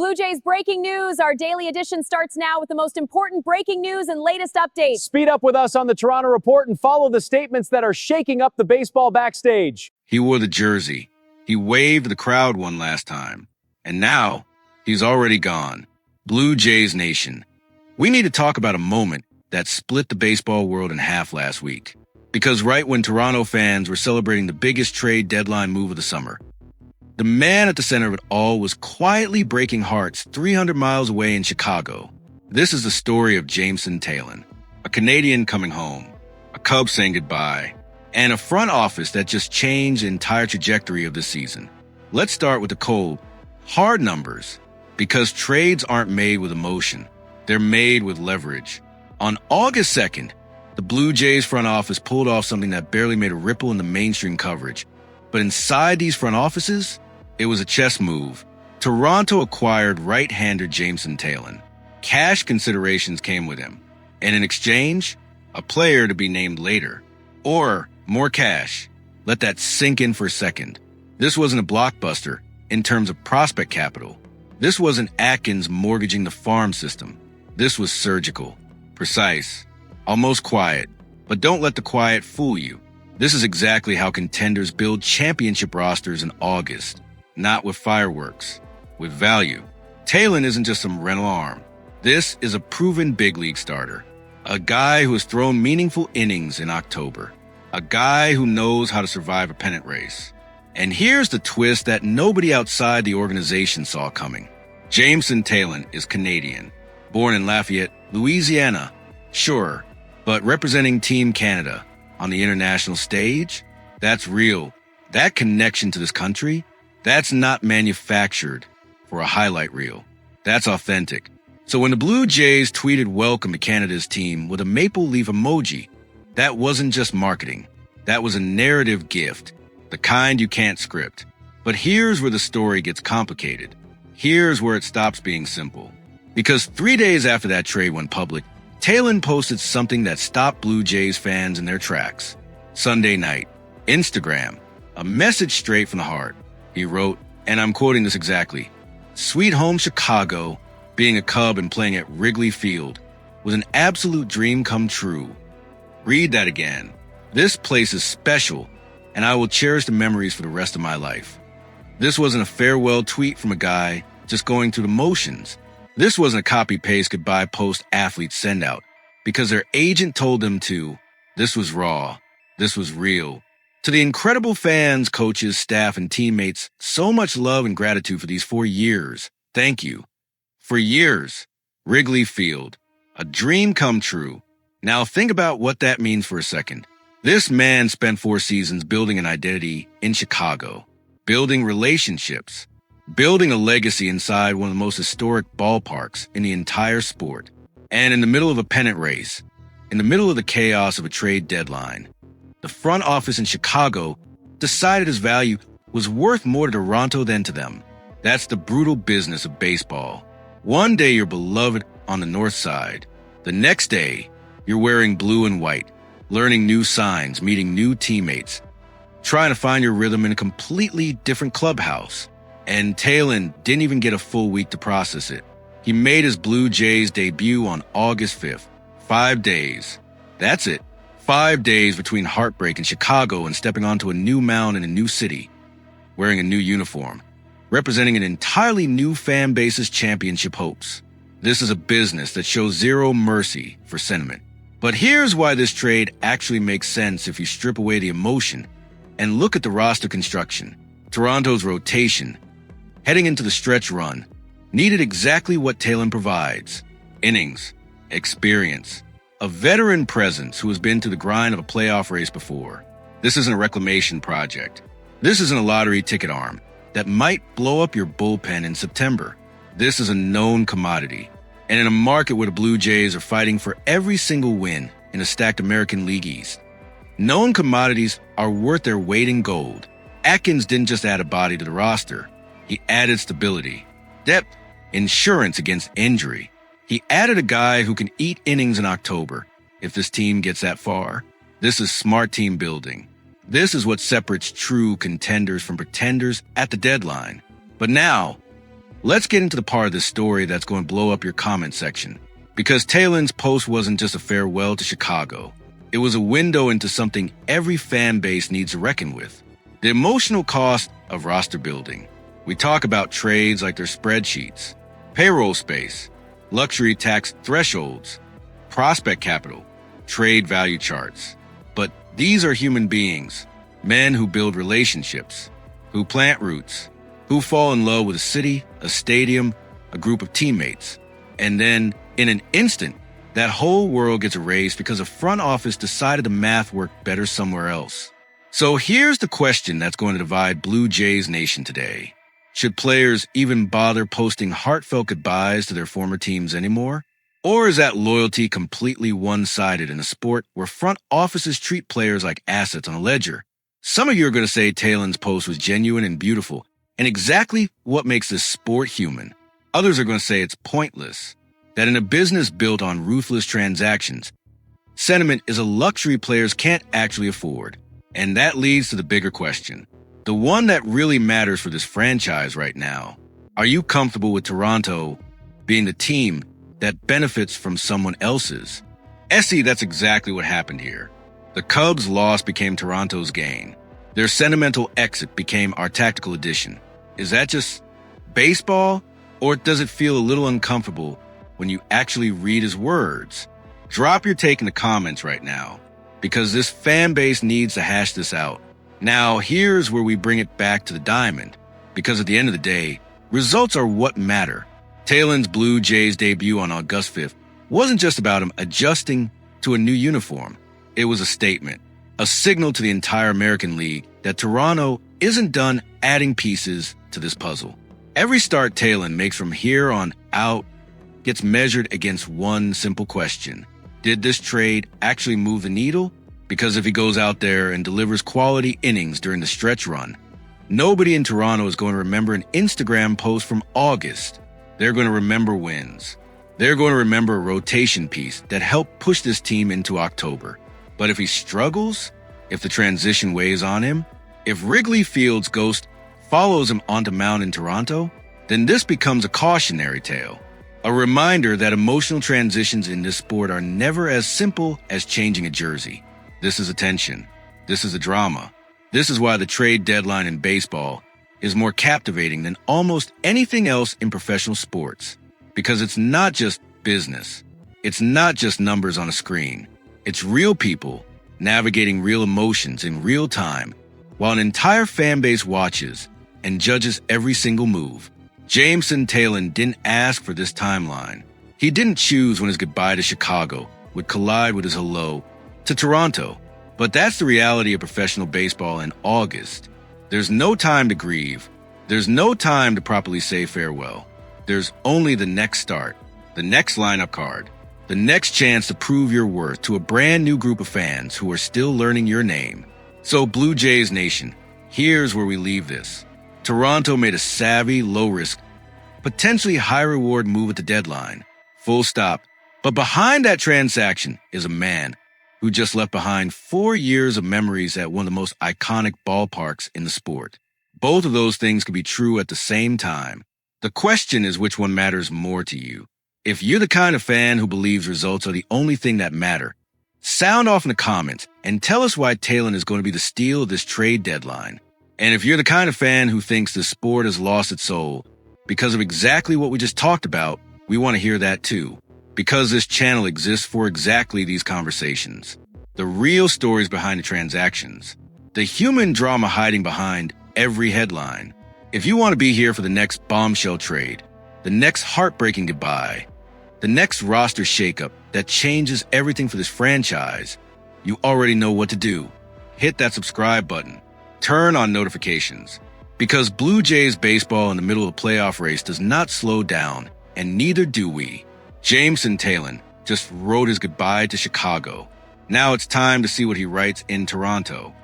Blue Jays breaking news. Our daily edition starts now with the most important breaking news and latest updates. Speed up with us on the Toronto Report and follow the statements that are shaking up the baseball backstage. He wore the jersey. He waved the crowd one last time. And now, he's already gone. Blue Jays Nation. We need to talk about a moment that split the baseball world in half last week. Because right when Toronto fans were celebrating the biggest trade deadline move of the summer, the man at the center of it all was quietly breaking hearts 300 miles away in Chicago. This is the story of Jameson Taillon, a Canadian coming home, a Cub saying goodbye, and a front office that just changed the entire trajectory of the season. Let's start with the cold, hard numbers, because trades aren't made with emotion. They're made with leverage. On August 2nd, the Blue Jays front office pulled off something that barely made a ripple in the mainstream coverage. But inside these front offices, it was a chess move. Toronto acquired right-hander Jameson Taillon. Cash considerations came with him. And in exchange, a player to be named later. Or more cash. Let that sink in for a second. This wasn't a blockbuster in terms of prospect capital. This wasn't Atkins mortgaging the farm system. This was surgical, precise, almost quiet. But don't let the quiet fool you. This is exactly how contenders build championship rosters in August. Not with fireworks, with value. Taillon isn't just some rental arm. This is a proven big league starter. A guy who has thrown meaningful innings in October. A guy who knows how to survive a pennant race. And here's the twist that nobody outside the organization saw coming. Jameson Taillon is Canadian. Born in Lafayette, Louisiana. Sure, but representing Team Canada on the international stage? That's real. That connection to this country? That's not manufactured for a highlight reel. That's authentic. So when the Blue Jays tweeted welcome to Canada's team with a maple leaf emoji, that wasn't just marketing. That was a narrative gift, the kind you can't script. But here's where the story gets complicated. Here's where it stops being simple. Because 3 days after that trade went public, Taillon posted something that stopped Blue Jays fans in their tracks. Sunday night, Instagram, a message straight from the heart. He wrote, and I'm quoting this exactly, "Sweet home Chicago, being a Cub and playing at Wrigley Field was an absolute dream come true." Read that again. This place is special, and I will cherish the memories for the rest of my life. This wasn't a farewell tweet from a guy just going through the motions. This wasn't a copy-paste goodbye post-athlete send-out because their agent told them to. This was raw. This was real. To the incredible fans, coaches, staff, and teammates, so much love and gratitude for these 4 years. Thank you. For years, Wrigley Field, a dream come true. Now think about what that means for a second. This man spent 4 seasons building an identity in Chicago, building relationships, building a legacy inside one of the most historic ballparks in the entire sport. And in the middle of a pennant race, in the middle of the chaos of a trade deadline, the front office in Chicago decided his value was worth more to Toronto than to them. That's the brutal business of baseball. One day you're beloved on the north side. The next day, you're wearing blue and white, learning new signs, meeting new teammates, trying to find your rhythm in a completely different clubhouse. And Taillon didn't even get a full week to process it. He made his Blue Jays debut on August 5th. 5 days. That's it. 5 days between heartbreak in Chicago and stepping onto a new mound in a new city, wearing a new uniform, representing an entirely new fan base's championship hopes. This is a business that shows zero mercy for sentiment. But here's why this trade actually makes sense if you strip away the emotion and look at the roster construction. Toronto's rotation, heading into the stretch run, needed exactly what Taillon provides. Innings, experience, a veteran presence who has been through the grind of a playoff race before. This isn't a reclamation project. This isn't a lottery ticket arm that might blow up your bullpen in September. This is a known commodity. And in a market where the Blue Jays are fighting for every single win in a stacked American League East, known commodities are worth their weight in gold. Atkins didn't just add a body to the roster. He added stability, depth, insurance against injury. He added a guy who can eat innings in October if this team gets that far. This is smart team building. This is what separates true contenders from pretenders at the deadline. But now, let's get into the part of this story that's going to blow up your comment section. Because Taylor's post wasn't just a farewell to Chicago. It was a window into something every fan base needs to reckon with. The emotional cost of roster building. We talk about trades like they're spreadsheets, payroll space, luxury tax thresholds, prospect capital, trade value charts. But these are human beings, men who build relationships, who plant roots, who fall in love with a city, a stadium, a group of teammates. And then, in an instant, that whole world gets erased because a front office decided the math worked better somewhere else. So here's the question that's going to divide Blue Jays Nation today. Should players even bother posting heartfelt goodbyes to their former teams anymore? Or is that loyalty completely one-sided in a sport where front offices treat players like assets on a ledger? Some of you are going to say Taylor's post was genuine and beautiful, and exactly what makes this sport human. Others are going to say it's pointless, that in a business built on ruthless transactions, sentiment is a luxury players can't actually afford. And that leads to the bigger question, the one that really matters for this franchise right now. Are you comfortable with Toronto being the team that benefits from someone else's? Essie, that's exactly what happened here. The Cubs' loss became Toronto's gain. Their sentimental exit became our tactical addition. Is that just baseball? Or does it feel a little uncomfortable when you actually read his words? Drop your take in the comments right now, because this fan base needs to hash this out. Now, here's where we bring it back to the diamond, because at the end of the day, results are what matter. Taylor's Blue Jays debut on August 5th wasn't just about him adjusting to a new uniform. It was a statement, a signal to the entire American League that Toronto isn't done adding pieces to this puzzle. Every start Taylor makes from here on out gets measured against one simple question. Did this trade actually move the needle? Because if he goes out there and delivers quality innings during the stretch run, nobody in Toronto is going to remember an Instagram post from August. They're going to remember wins. They're going to remember a rotation piece that helped push this team into October. But if he struggles, if the transition weighs on him, if Wrigley Field's ghost follows him onto mound in Toronto, then this becomes a cautionary tale. A reminder that emotional transitions in this sport are never as simple as changing a jersey. This is attention. This is a drama. This is why the trade deadline in baseball is more captivating than almost anything else in professional sports. Because it's not just business. It's not just numbers on a screen. It's real people navigating real emotions in real time while an entire fan base watches and judges every single move. Jameson Taylor didn't ask for this timeline. He didn't choose when his goodbye to Chicago would collide with his hello to Toronto. But that's the reality of professional baseball in August. There's no time to grieve. There's no time to properly say farewell. There's only the next start, the next lineup card, the next chance to prove your worth to a brand new group of fans who are still learning your name. So Blue Jays Nation, here's where we leave this. Toronto made a savvy, low-risk, potentially high-reward move at the deadline. Full stop. But behind that transaction is a man who just left behind 4 years of memories at one of the most iconic ballparks in the sport. Both of those things could be true at the same time. The question is which one matters more to you. If you're the kind of fan who believes results are the only thing that matter, sound off in the comments and tell us why Taylor is going to be the steal of this trade deadline. And if you're the kind of fan who thinks the sport has lost its soul because of exactly what we just talked about, we want to hear that too. Because this channel exists for exactly these conversations. The real stories behind the transactions. The human drama hiding behind every headline. If you want to be here for the next bombshell trade, the next heartbreaking goodbye, the next roster shakeup that changes everything for this franchise, you already know what to do. Hit that subscribe button. Turn on notifications. Because Blue Jays baseball in the middle of a playoff race does not slow down, and neither do we. Jameson Taylor just wrote his goodbye to Chicago. Now it's time to see what he writes in Toronto.